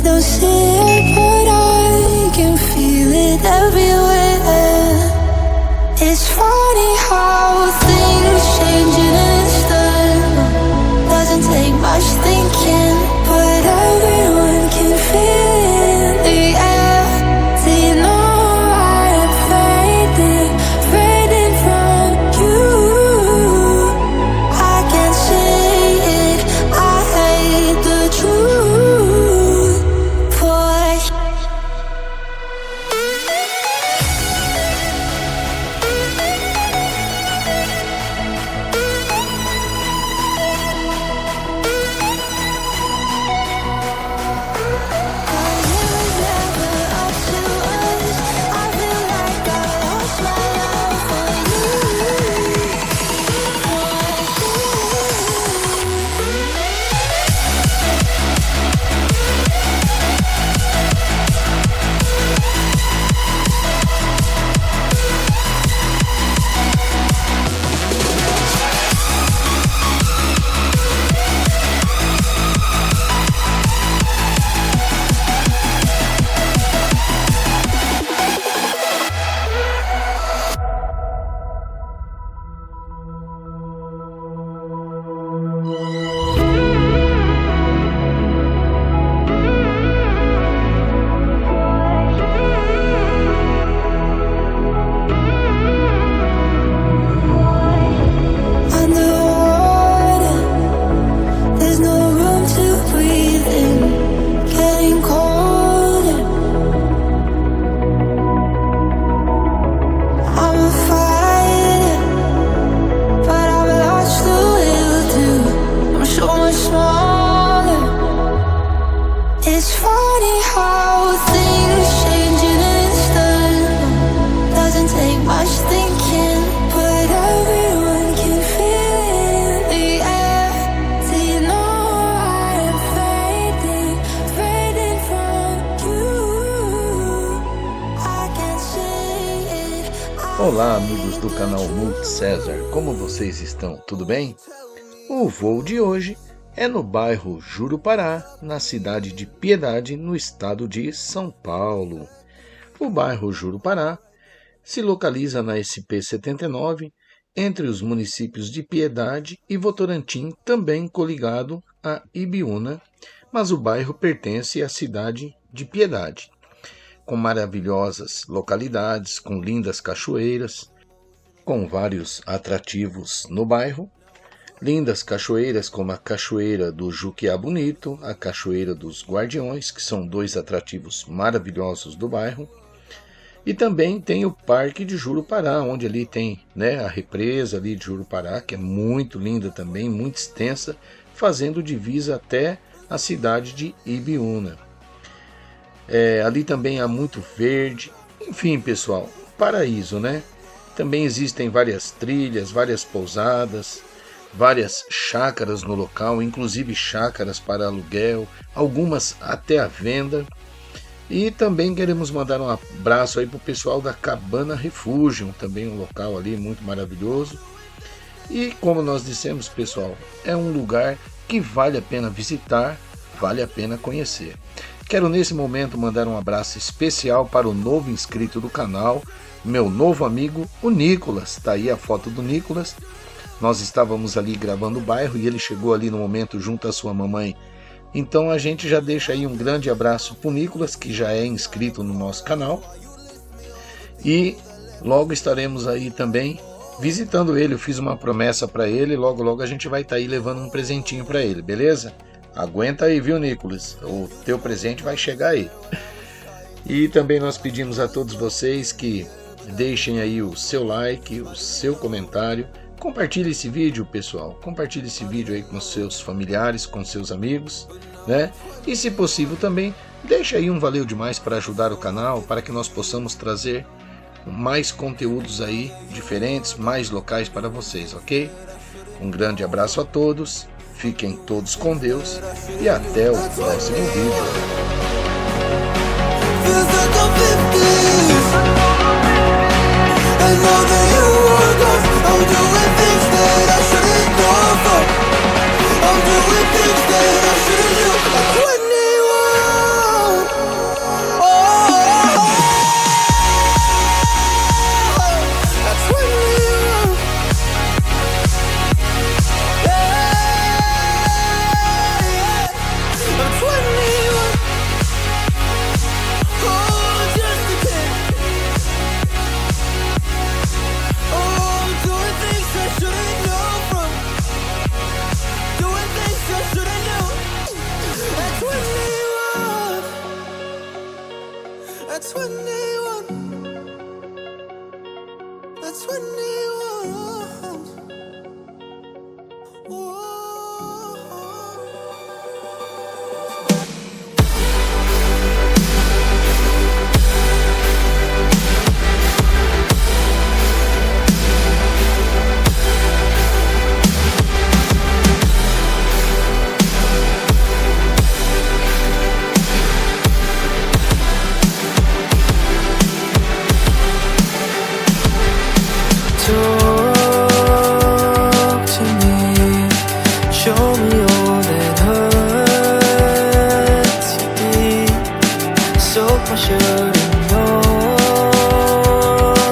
I don't see it, but I can feel it everywhere. It's funny how things change in an instant. Doesn't take much thinking, but everyone can feel the air. Do you know I'm fading from you? I can't say it, I hate the truth, boy. It's funny how things change in an instant. Doesn't take much thinking, but everyone can feel the air. Do you know I'm fading from you? I can't say it. Olá, amigos do canal Multi César, como vocês estão? Tudo bem? O voo de hoje é no bairro Jurupará, na cidade de Piedade, no estado de São Paulo. O bairro Jurupará se localiza na SP-79, entre os municípios de Piedade e Votorantim, também coligado a Ibiúna, mas o bairro pertence à cidade de Piedade, com maravilhosas localidades, com lindas cachoeiras, com vários atrativos no bairro. Lindas cachoeiras como a Cachoeira do Juquiá Bonito, a Cachoeira dos Guardiões, que são dois atrativos maravilhosos do bairro. E também tem o Parque de Jurupará, onde ali tem, a represa ali de Jurupará, que é muito linda também, muito extensa, fazendo divisa até a cidade de Ibiúna. Ali também há muito verde, enfim, pessoal, paraíso, né? Também existem várias trilhas, várias pousadas, várias chácaras no local, inclusive chácaras para aluguel, algumas até à venda. E também queremos mandar um abraço aí para o pessoal da Cabana Refúgio, também um local ali muito maravilhoso. E como nós dissemos, pessoal, é um lugar que vale a pena visitar, vale a pena conhecer. Quero nesse momento mandar um abraço especial para o novo inscrito do canal, meu novo amigo, o Nicolas. Está aí a foto do Nicolas. Nós estávamos ali gravando o bairro e ele chegou ali no momento junto à sua mamãe. Então a gente já deixa aí um grande abraço para o Nicolas, que já é inscrito no nosso canal. E logo estaremos aí também visitando ele. Eu fiz uma promessa para ele, logo a gente vai estar aí levando um presentinho para ele, beleza? Aguenta aí, viu, Nicolas? O teu presente vai chegar aí. E também nós pedimos a todos vocês que deixem aí o seu like, o seu comentário. Compartilhe esse vídeo, pessoal. Compartilhe esse vídeo aí com seus familiares, com seus amigos, né? E se possível também, deixa aí um valeu demais para ajudar o canal, para que nós possamos trazer mais conteúdos aí diferentes, mais locais para vocês, ok? Um grande abraço a todos, fiquem todos com Deus e até o próximo vídeo. I'm doing things that I shouldn't do. Talk to me, show me all that hurts you deep. Soak my shirt in all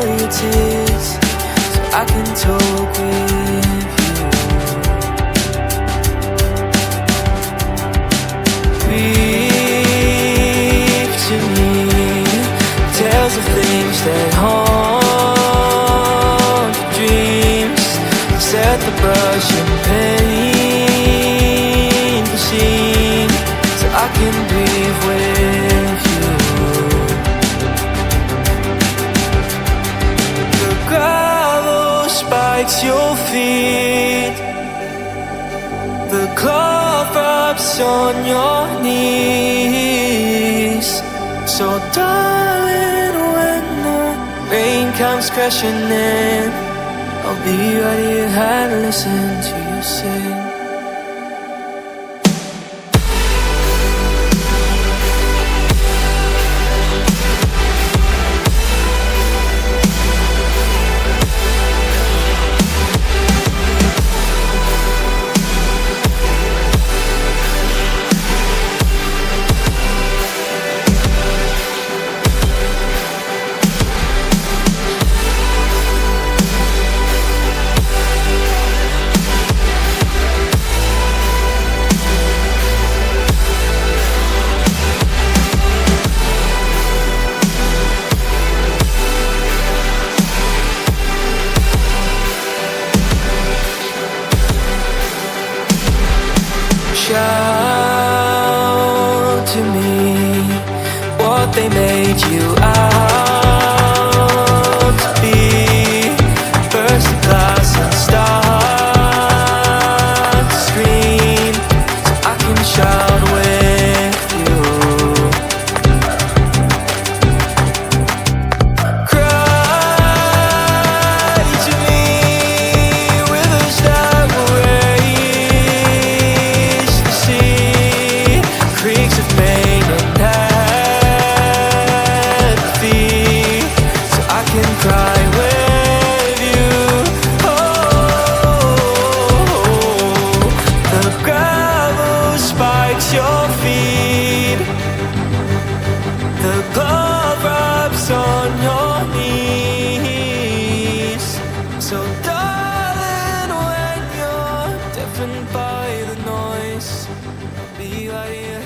your tears, so I can talk with you. Speak to me, tales of things that haunt dreams. Set the brush and paint the scene, so I can breathe with you. The gravel spikes your feet, the cloth rubs on your knees. So darling, when the rain comes crashing in, I'll be right here and listen to you sing. Shout to me what they made you out to be. Burst the glass and start to scream, so I can shout with you. Cry to me with a star raise the sea. Creeks of pain and apathy, so I can cry with you. Oh, the gravel spikes your feet, the glove rubs on your knees. So darling, when you're deafened by the noise, I'll be right here